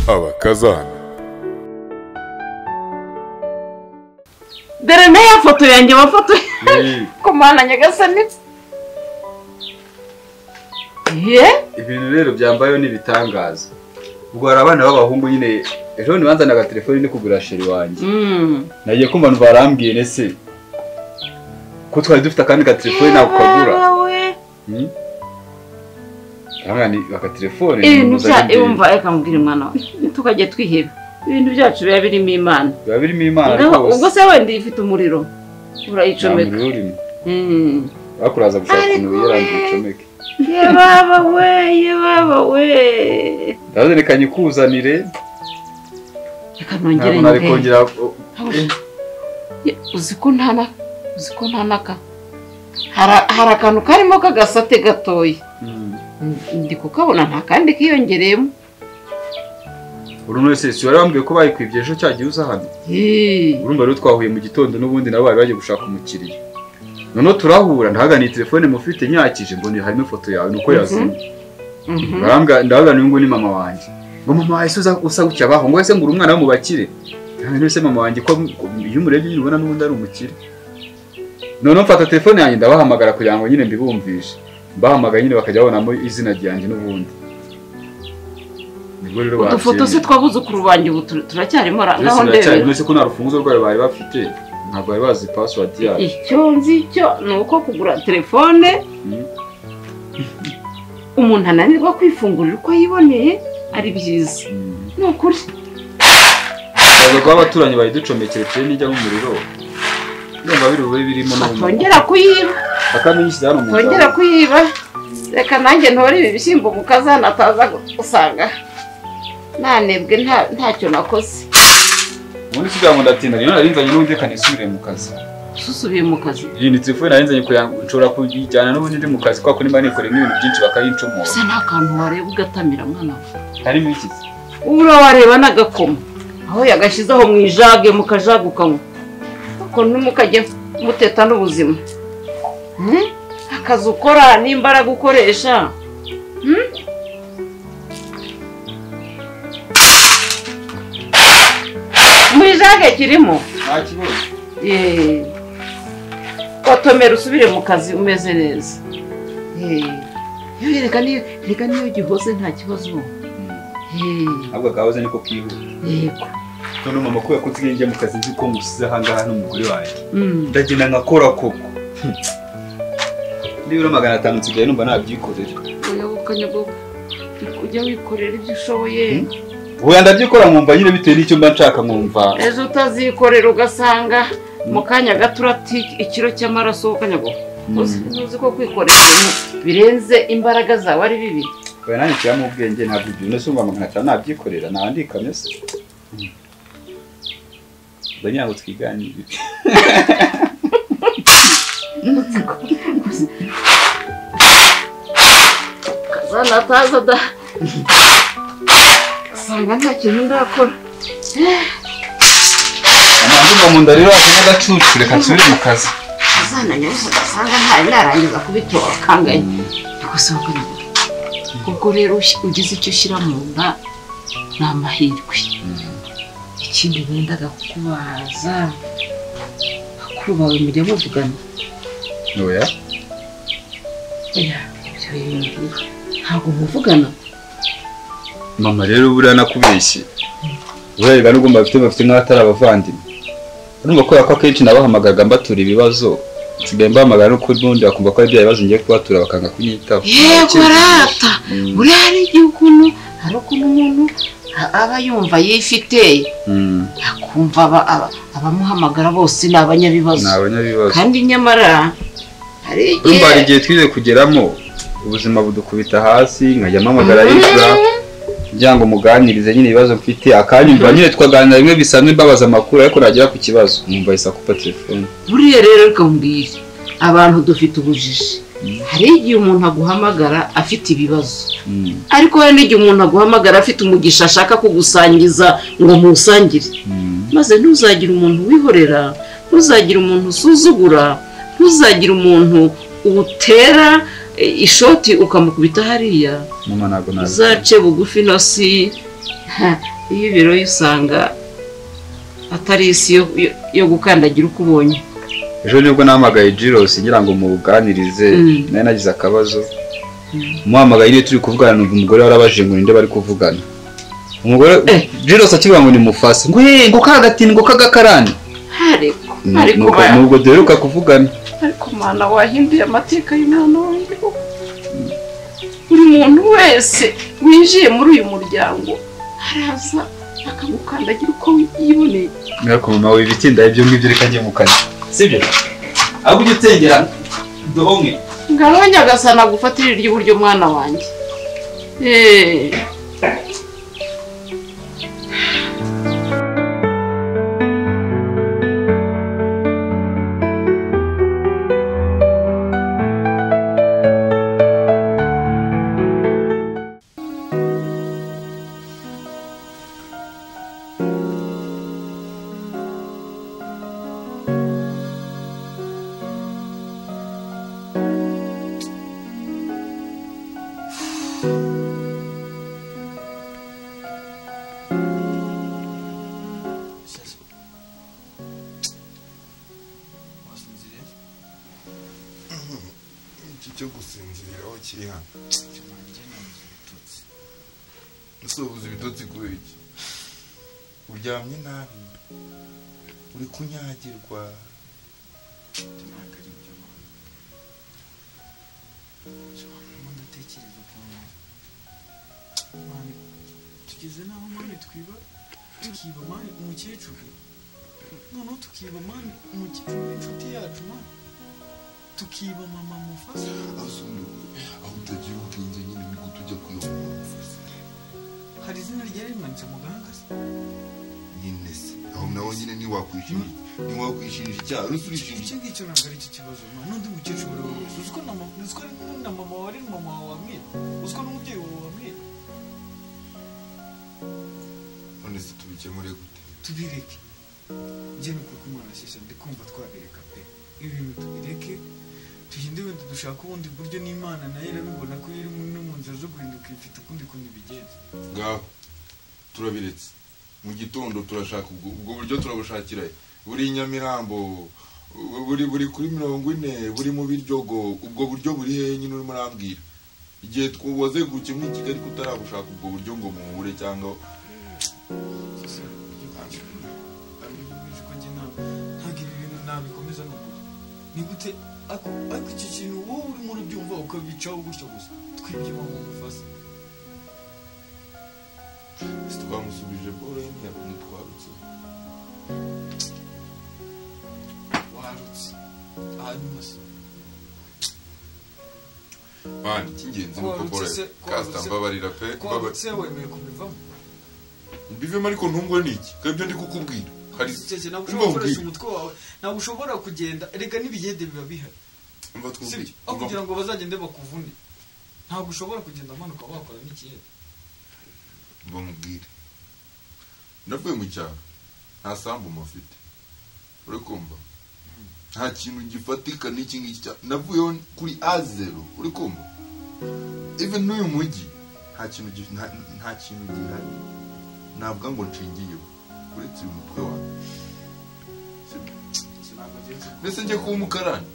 abakazana. Dore n'aya foto yanjye amafoto komana nyagasani. Ibintu rero byambayeho n'ibitangaza. Ubwo hari abana b'abahungu nyine ejo nibanzanaga telefone ni kugura sheri wanjye. Nagiye kumva abantu barambwiye nese ko twari dufite akandi ka telefone nawe ukagura. Ni aka telefone umva reka mbwira mwana tukajye twiheba. Ibintu byacu biba birimo Imana. Biba birimo Imana rwose. Ubwo se wenda ifite umuriro urayicomeka. Bakuraza gushaka ukuntu yarangiye icomeke. Ye baba we. Reka nyikuzanire. Reka nongere nongere. Uziko ntanaka. Hari akantu karimo kagasate gatoya. Ndi kukabona nta kandi kiyongereyemo. Uruno wese si wari wambwiye ko bayikwibye ejo cyagiye uza hano. Urumva rero twahuye mu gitondo n'ubundi nabo bari bagiye gushaka umukiriya. None turahura ndahaganiye telefone mufite nyakije ngo ni harimo ifoto yawe nuko yazimye. Ndahaganiye ngo ni mama wanjye. Ngo mama wawe usa gutya baho ngo wese ngo umwana wo mu bakire. None se mama wanjye ko iyo umurebye nyine ubona n'ubundi ari umukire. None mfata telefone yanjye ndabahamagara kugira ngo nyine mbibumvishe. Bahamagaye nyine bakajya babonamo izina ryanjye n'ubundi. Udufoto se twabuzukuru banjye ubu turacyarimo naho ndebe. None se ko nta rufunguzo rwayo bari bafite ntabwo bari bazi password yayo. Icyo nzi cyo nuko kugura telefone umuntu ananirwa kwifungurira uko yiboneye ari byiza. Nukuri. Baza kwa abaturanyi bayiducomekere telefone ijya mu muriro. Ndumva birimo no. Tongera kuyiba. Bakamenyisha hano mu. Tongera kuyiba. Reka nanjye ntore ibi bishyimbo mu kazana ataza usanga nanebwe ntacyo nakoze. Ubundi sigaho ngo ndatinda rero narinzanye n'ubundi kanisubire mu kazi. Susubiye mu kazi. Iyi ni telefone narinzanye nshobora kujyana n'ubundi ndi mu kazi kwa kundi mba nikoreye n'ibintu byinshi bakayincomora. Se nta kantu wareba ugatamira mwana we. Harimo iki? Ubura wareba n'agakoma. Aho yagashizeho mu ijage mukajagukanywa. Ko numukajye muteta n'ubuzima. Akazi ukora n'imbaraga ukoresha. Mwijage kirimo. Nta kibazo. Otomera usubire mu kazi umeze neza. Reka niyo gihoze nta kibazo. Ahubwo gahoze niko kihuta. Yego. None mama ko yakutsiye njye mu kazi nzi ko musize hangaha n'umugore wawe. Ndagenda nkakora koko. Nibiro 500 nsigaye numva nabyikorera. Ukanyago kujya wikorera ibyo ushoboye. Oya ndabyikora nkumva nyine bitewe n'icyo mba nshaka nkumva. Ejo utazikorera ugasanga mu kanya gaturati ikiro cy'amaraso ukanyago. Uzi ko kwikorera birenze imbaraga zawe ari bibi. Oya nani cyamo ubwenge ntabwo ibyo nese umva nkana nabyikorera nandikanye se. Danyango twiganira. Kazana taza da. Sanga nta kintu ndakora. Amandumva mu ndariro akanya gacucu reka nsubire mu kazi. Kazana nyose sanga nta ndarangiza kubitora kangaye. Tugusohoka. Ubwo rero ugize icyo ushyira mu nda n'amahirwe. Ikindi wendaga kukubaza. Bakuru bawe mujya muvugana. Oya. Oya, ntabwo muvugana. Mama rero buriya nakubeshye. Urega n'ugomba bafite nk'atari abavandimwe. Urumva ko yakwa kenshi nabahamagaga mbatura ibibazo. Nsigaye mbahamagara no kuri bundi bakumva ko ari bya bibazo ngiye kubatura bakanga kunyitaho. Yego rata. Buriya ari igihugu hari umuntu aba yumva yifite. Akumva abamuhamagara bose ni abanyabibazo. Kandi nyamara hari igihe twize kugeramo ubuzima budukubita hasi nkajya mpamagara yifura kugira ngo muganirize nyine ibibazo mfite akanyumva nyine twaganira rimwe bisanzwe mbabaza amakuru ariko nagera ku kibazo numva isakupa telefone. Buriya rero reka mbwire abantu dufite ubujiji. Hari igihe umuntu aguhamagara afite ibibazo. Ariko hari n'igihe umuntu aguhamagara afite umugisha ashaka kugusangiza ngo musangire. Maze ntuzagira umuntu wihorera, ntuzagira umuntu usuzugura, ntuzagira umuntu utera ishoti ukamukubita hariya. Mama nago nazo. Zace bugufi no si iyo ibiroye usanga atari isi yo gukandagira uko ubonye. Ejo nibwo nahamagaye Jiros ngira ngo mubuganirize naye nagize akabazo muhamagaye iyo turi kuvugana numva umugore warabajije ngo ninde bari kuvugana. Umugore Jiros akivuga ngo ni Mufasa ngo kagatini ngo kagakarani ariko nubwo duheruka kuvugana. Ariko mana wahinduye amateka y'umwana wanjye. Buri muntu wese winjiye muri uyu muryango araza akagukandagira uko yiboneye. Nako mama wibitinda ibyo ngibyo reka njye mukanya sibyo ahubwo ujye utengera dohonge ngarwanya gasana gufatira iry'uburyo mwana wanjye. cyo gusinzira aho kiri hano usobuza ibitotsi kubera iki uryamye nabi uri kunyagirwa ndatekereza ukuntu tugeze n'aho mani tukiba mani umukecuru noneho tukiba mani umukecuru w'inshuti yacu mani tukiba mama Mufasa aho utagira ubwenge nyine niko tujya kwiba mama Mufasa. hari izina ryari rimanitse mu gahanga se nyine se aho nawe nyine ntiwakwishinja icyaha urishinja icyo ngicyo ntabwo ari cyo kibazo n'undi mukecuru uri wowe uzi ko na mama wawe ari mama wawe wamwira uzi ko n'umubyeyi wawe wamwira none se tubikemure gute tubireke njye ni kuko umwana ashyeshya ndi kumva twabireka pe ibintu tubireke tugende wenda dushaka ubundi buryo n'Imana nayo irabibona ko iri no mu nzira zo guhinduka ifite ukundi kuntu bigenza ngaho turabiretse mu gitondo turashaka ubwo buryo turabushakira buri Nyamirambo buri kuri 40 buri mu Biryogo ubwo buryo buri hehe nyine urimo arambwira igihe twaze gukemura Kigali kutarabushaka ubwo buryo ngo muhure cyangwa nabikomeza n'ukuri ni gute ako iki kintu wowe urimo urubyumva ukabicaho gutyo gusa twibye mama Mufasa twamusubije boro ye ntitwarutse warutse hanyuma se mani cy'ingenzi nuko boro kasta mbabarira pe warutse wemeye kubivamo mbivemo ariko ntungwe n'iki kabyo ndi kukubwira hari cece nabushobora gukoresha umutwe wawe nabushobora kugenda rega n'ibigende biba bihari umva twumvire aho kugira ngo bazagende bakuvune ntabwo ushobora kugenda amanuka wakora n'ikiyede bamubwire ndavuye mu cyaro nta sambu mufite uri kumva nta kintu gifatika n'iki ngiki navuyeho kuri A0 uri kumva even n'uyu mujyi nta kintu gihari navuga ngo nshingiyeho uretse uyu mutwe wawe mbese njye kuba umukarani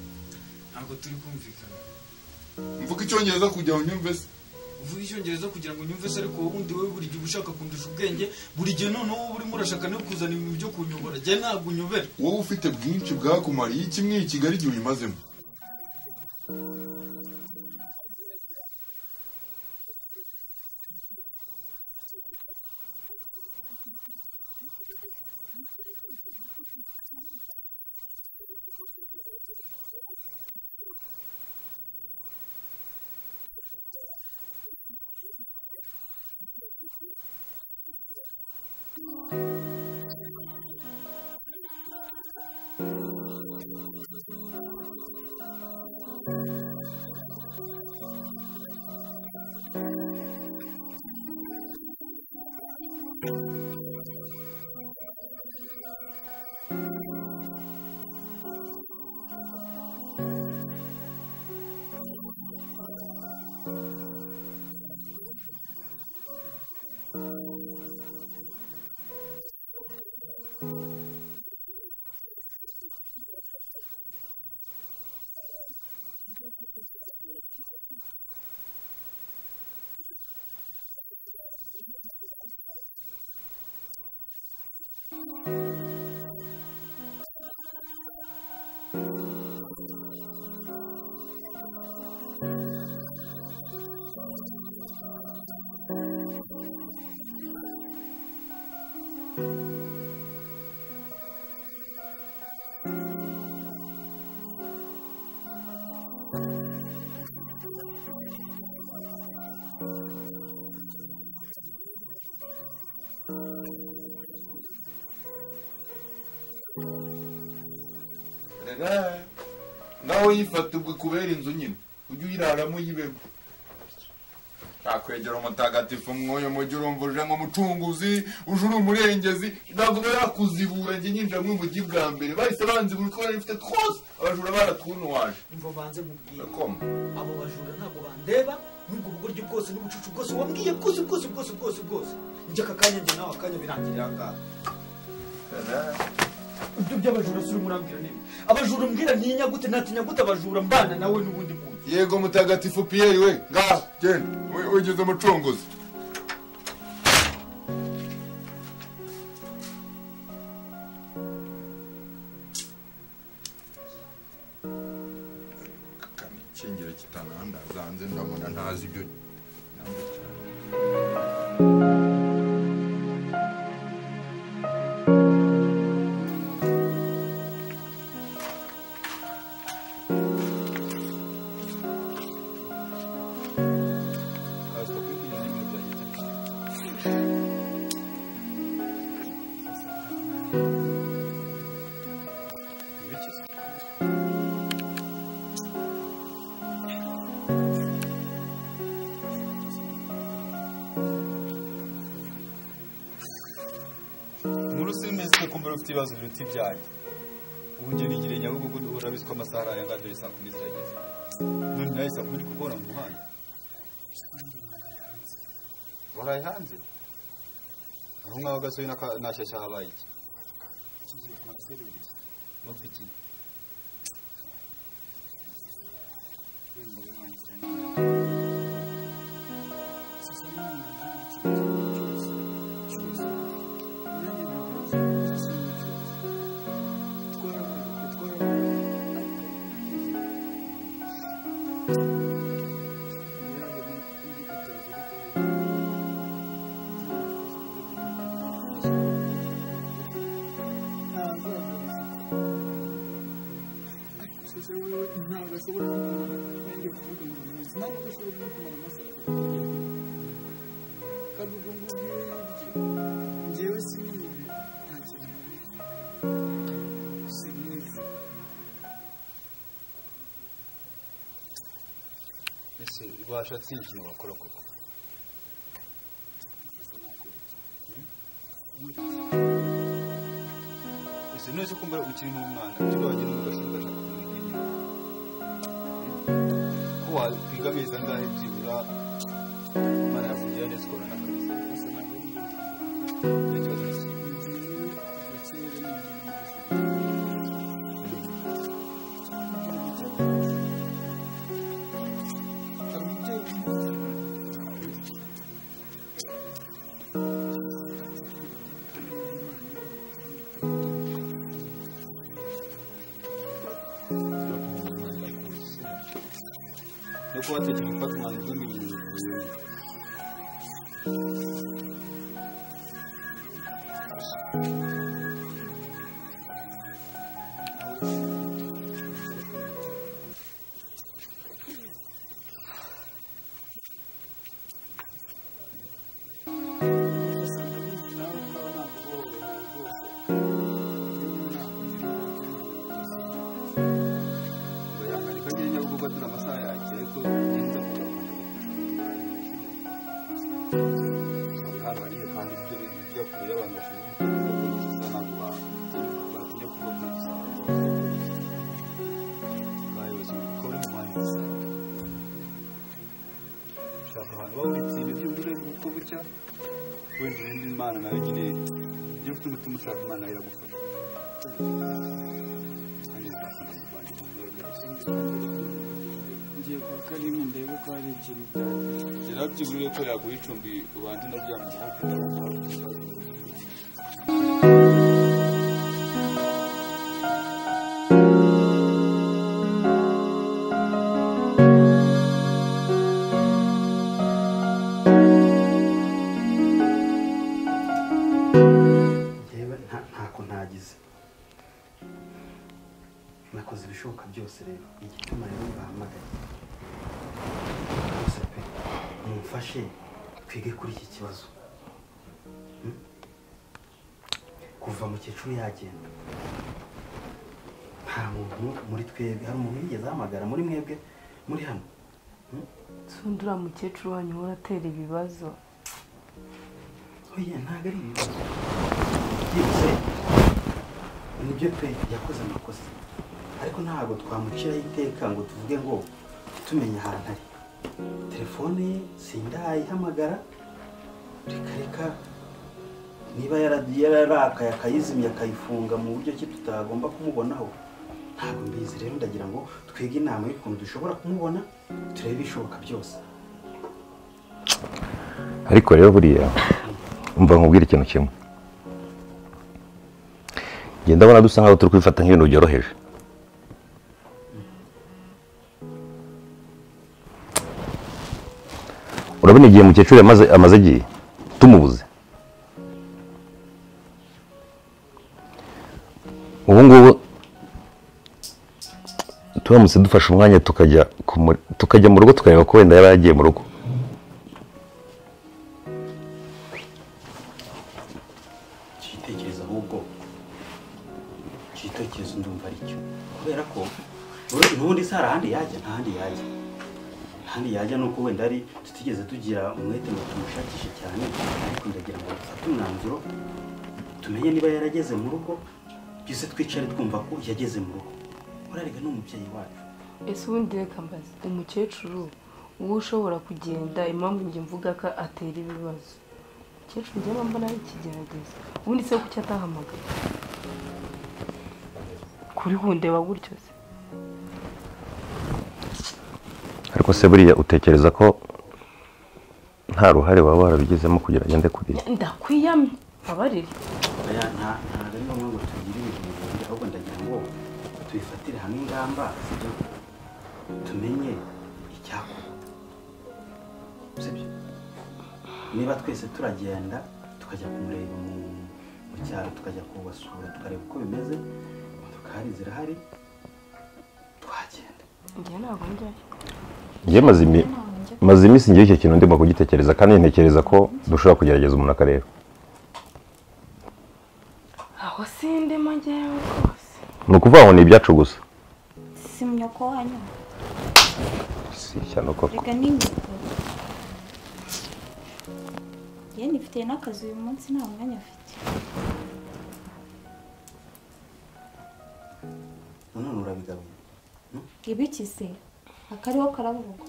ntabwo turi kumvikana mvuga icyongereza kugira ngo nyumve se uvuga icyongereza kugira ngo nyumve se ariko ubundi wowe buri gihe ushaka kundusha ubwenge buri gihe noneho wowe urimo urashaka no kuzana ibintu byo kunyobora njye ntabwo unyobera wowe ufite bwinshi bwakumariye iki mw'iyi Kigali igihe uyimazemo ngaho yifata ubwo kubera inzu nyine ujye uyiraramo yibemo akwegera umutagatifu mwoyo mujye urumva uje nk'umucunguzi uje uri umurengezi ntabwo barakuzibura njye nyinjira mu mujyi bwa mbere bahise banzibura uko bari bifite twose abajura baratwunuwaje mva banze mubwire abo bajura ntabwo bandeba n'ubwo bugoryi bwose n'ubucucu bwose wambwiye bwose njye aka kanya njye nawe akanya birangirira ngaha ibyo by'abajura suri murambwira nini abajura mbwira ntinya gute natinya gute abajura mbana nawe n'ubundi muntu yego mutagatifu Pierre we ngaha genda ugize umucunguzi kanikingira kitananda zanze ndabona ntazi ibyo ufite ibibazo biruta ibyanjye ubu njye nigire Nyabugogo urabizi ko amasaha aya ngaya saa 10 zirageze none nawe saa 10 kubona mu muhanda waraye hanze aho ngaho gasoye nashyashya habaye iki mufiki washatse ikintu wakora koko ese nose ko mbara ukiri mu mwana cyo wagira ngo gashinga shaka kumenya ko wakwigameza ngahe byibura mara yavuye neza ko na kabisa ese ntabwo kuat itu cepat maju nih. Jirabyiburiye ko yaguha icumbi ubanze unaryama mu nakoze ibishoboka byose rero igituma rero bahamagaye rwose pe mumfashe twige kuri iki kibazo kuva mukecuru yagenda nta muntu muri twebwe hari umuntu yigeze ahamagara muri mwebwe muri hano sundura mukecuru wanyu uratera ibibazo oya ntabwo ari ibibazo byose nibyo pe yakoze amakosa ariko ntabwo twamuciraho iteka ngo tuvuge ngo tumenye ahantu ari telefone ye sindayihamagara reka niba yararakaye akayizimya akayifunga mu buryo ki tutagomba kumubonaho ntabwo mbizi rero ndagira ngo twege inama y'ukuntu dushobora kumubona turebe ibishoboka byose ariko rero buriya umva nkubwira ikintu kimwe ngenda ndabona dusa nkaho turi kubifata nk'ibintu byoroheje urabona igihe mukecuru amaze agiye tumubuze ubu ngubu turamutse dufashe umwanya tukajya mu rugo tukareba ko wenda yaba yagiye mu rugo igitekerezo ahubwo igitekerezo ndumva ari cyo kubera ko n'ubundi se hari ahandi yajya ntahandi yajya nuko wenda ari tutigeze tugira umwete ngo tumushakishe cyane ariko ndagira ngo dufate umwanzuro tumenye niba yarageze mu rugo byose twicare twumva ko yageze mu rugo urarega n'umubyeyi wacu ese ubundi reka mbaze umukecuru uwo ushobora kugenda impamvu njye mvuga ko atera ibibazo umukecuru njye mbona ari ikigerageza ubundi se kuki atahamagara kuri hundeba gutyo se ariko se buriya utekereza ko nta ruhare waba warabigezemo kugira agende kuriya ndakwiyamye abarire ntabwo ari ngombwa ngo tugire ibintu birebire ahubwo ndagira ngo tubifatire hamwe ingamba tumenye icyakorwa sibyo niba twese turagenda tukajya kumureba mu cyaro tukajya kubasura tukareba uko bimeze imodoka hari zirahari twagenda njye ntabwo njyayo njye maze iminsi ngiye icyo kintu ndimo kugitekereza kandi ntekereza ko dushobora kugerageza umuntu akareba aho sindimo njyewe rwose ni ukuvuga ngo ni ibyacu gusa si myoko wanyu si ishyano koko reka ni myoko ye nifite n'akazi uyu munsi nta mwanya afite none urabigabuye ibiki se akariho karavuga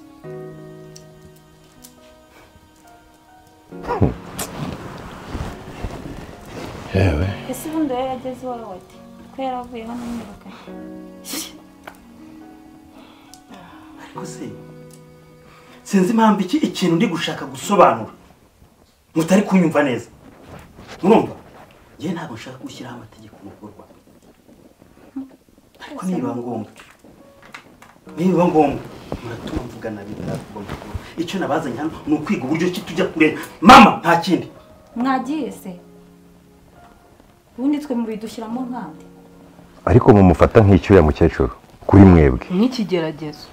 yewe ese ubundi yari yageze iwawe ati ko yaravuye hano mwirukanye ariko se sinzi impamvu ikintu ndi gushaka gusobanura mutari kunyumva neza murumva njye ntabwo nshaka gushyiraho amategeko mu rugo rwawe ariko niba ngombwa muratuma mvugana bitagomba kuba icyo nabazanye hano ni ukwiga uburyo ki tujya kureba mama nta kindi mwagiye se ubundi twe mubidushyiramo nkandi ariko mumufata nk'icyuya mukecuru kuri mwebwe nk'ikigeragezo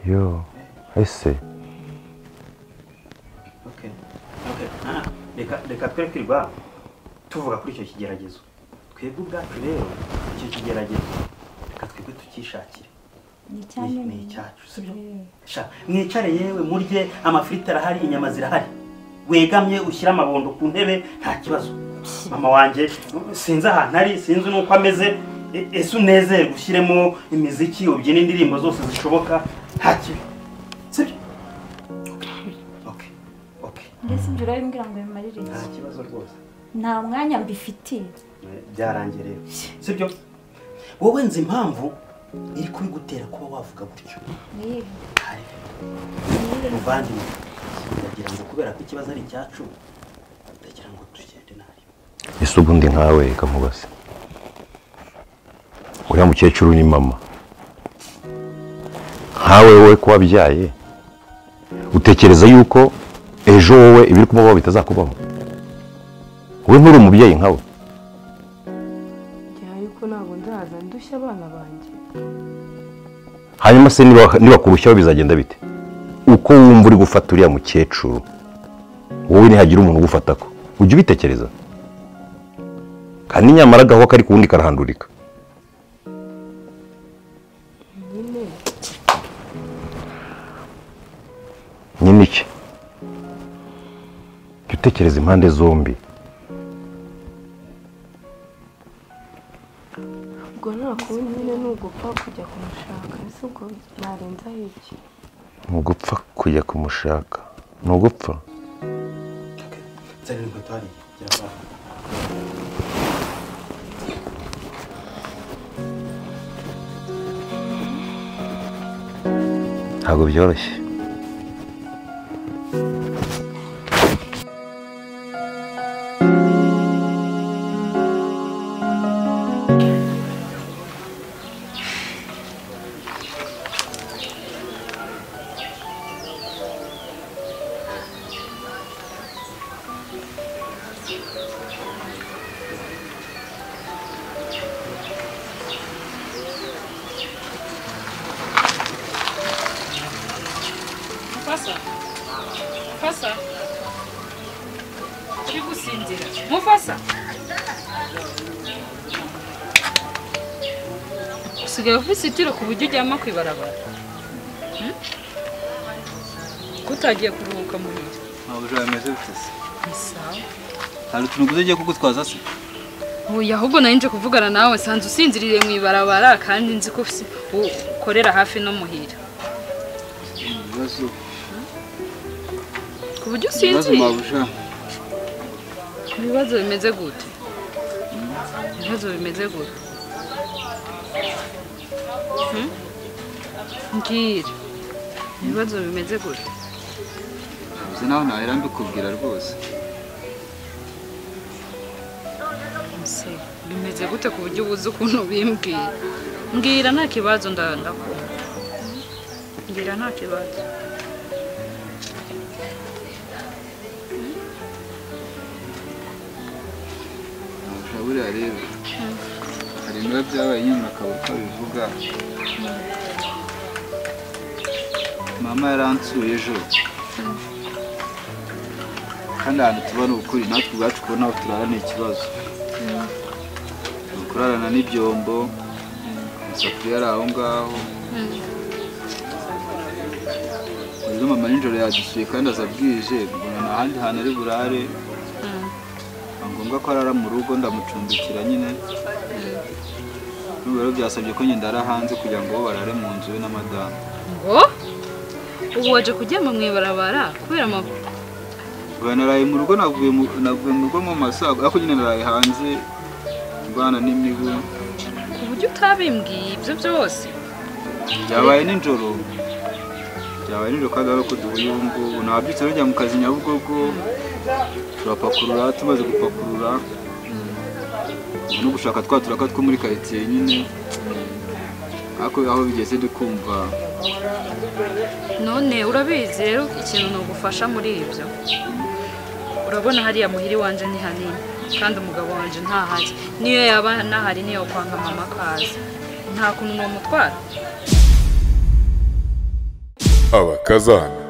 yo ese reka twe kwirwa tuvuga kuri icyo kigeragezo twebwe ubwacu rero icyo kigeragezo reka twebwe tukishakire ni icyacu sibyo mwicare yewe murye amafiriti arahari inyama zirahari wegamye ushyira amabondo ku ntebe nta kibazo mama wanjye sinzi ahantu ari sinzi n'uko ameze ese unezerwe ushyiremo imiziki ubyina indirimbo zose zishoboka nta kibi sibyo mbese ibyo urabimbwira ngo bimarire nta kibazo rwose nta mwanya mbifitiye byarangiye rero sibyo wowe nzi impamvu iri kubigutera kuba wavuga gutyo muvandimwe ndagira ngo kubera ko ikibazo ari icyacu ndagira ngo tugende nabi ese ubundi nkawe reka nkubaze uriya mukecuru ni mama nkawe wowe ko wabyaye utekereza yuko ejo wowe ibiri kumubaho bitazakubaho wowe nturi umubyeyi nkawe ariko ntabwo nzaza ndi ndushya abana banjye. hanyuma se niba kurushaho bizagenda bite uko wumva uri gufata uriya mukecuru wowe nihagira umuntu ugufata ko ujye ubitekereza kandi nyamara agaho kari ku wundi karahandurika nyine iki jya utekereza impande zombi ubwo nta kundi nyine ni ugupfa kujya kumushaka ese ubwo narenzaho iki ni ugupfa kujya kumushaka ni ugupfa nzanira inkweto hariya gira vuba ntabwo byoroshye Mufasa uri gusinzira Mufasa usigaye ufite itiro ku buryo ujyama kwibarabara kutagiye kuruhuka muhira ntabwo bimeze bitese sawa hari utuntu ugiye kugutwaza se oya ahubwo nari nje kuvugana nawe sanze usinziriye mu ibarabara kandi nzi ko ukorera hafi no muhira ibibazo ku buryo usinziriye ibibazo bimeze gute ibibazo bimeze gute mbwira ibibazo bimeze gute uzi nawe nahera mbikubwira rwose bimeze gute ku buryo ubuze ukuntu bimbwira mbwira nta kibazo ndakunda mbwira nta kibazo buriya rero hari ibiba byabaye nyine akaba uko bivuga mama yaransuye ejo kandi ahantu tubona ukuri natwe ubwacu kubona aho turara ni ikibazo kurarana n'ibyombo amasafuriya ari aho ngaho rero mama nijoro yadusuye kandi aza bwije mbona nta handi hantu ari burare ngombwa ko arara mu rugo ndamucumbikira nyine rero byasabye ko ndara hanze kugira ngo barare mu nzu we na madamu ngo ubu waje kuryama mu ibarabara kubera amavuta naraye mu rugo navuye mu rugo mu masago ariko nyine naraye hanze mbana n'imibu ku buryo utabimbwiye ibyo byose byabaye nijoro kandi ari uko duhuye ubu ngubu nabyutse njya mu kazi Nyabugogo turapakurura tumaze gupakurura no gushaka twaturaka two muri quartier nyine ariko aho bigeze dukumva none urabizi rero ikintu no gufasha muri ibyo urabona hariya muhiri wanje ni hanini kandi umugabo wanje ntahari niyo yaba nahari niyo kwanga mama kaza nta kuntu no mutwara abakazana